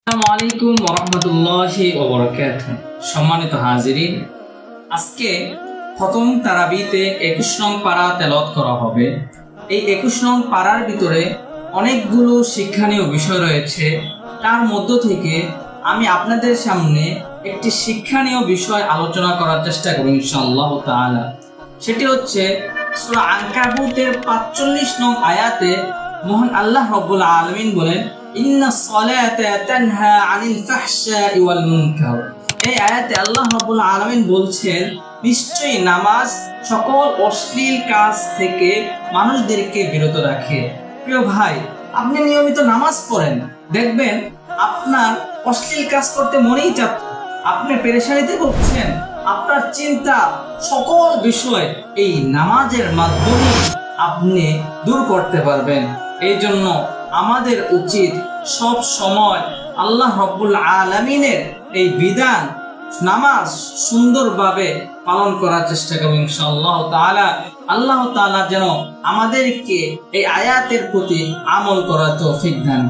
আসসালামু আলাইকুম ওয়া রাহমাতুল্লাহি ওয়া বারাকাতুহু। সম্মানিত হাজিরিন, আজকে খতম তারাবিতে 21 নং পারা তেলাওয়াত করা হবে। এই 21 নং পারার ভিতরে অনেকগুলো শিক্ষণীয় বিষয় রয়েছে। তার মধ্য থেকে আমি আপনাদের সামনে একটি শিক্ষণীয় বিষয় আলোচনা করার চেষ্টা করব ইনশাআল্লাহ তাআলা। সেটি হচ্ছে সূরা আনকাবুতের 45 নং আয়াতে মহান আল্লাহ রাব্বুল আলামিন বলেন, ইন্নাস সালাতা তানহা আনিল ফাহশাই ওয়াল মুনকার। এই আয়াতে আল্লাহ রাব্বুল আলামিন বলছেন, নিশ্চয়ই নামাজ সকল অশ্লীল কাজ থেকে মানুষদেরকে বিরত রাখে। প্রিয় ভাই, আপনি নিয়মিত নামাজ পড়েন, দেখবেন আপনার অশ্লীল কাজ করতে মনেই চাচ্ছে, আপনি পেরেশানিতে ভুগছেন, আপনার চিন্তা সকল বিষয় এই নামাজের মাধ্যমে আপনি দূর করতে পারবেন। এই জন্য আমাদের উচিত সব সময় আল্লাহ রাব্বুল আলামিনের এই বিধান নামাজ সুন্দরভাবে পালন করার চেষ্টা করব ইনশাআল্লাহ তাআলা। আল্লাহ তাআলা যেন আমাদেরকে এই আয়াতের প্রতি আমল করার তৌফিক দান।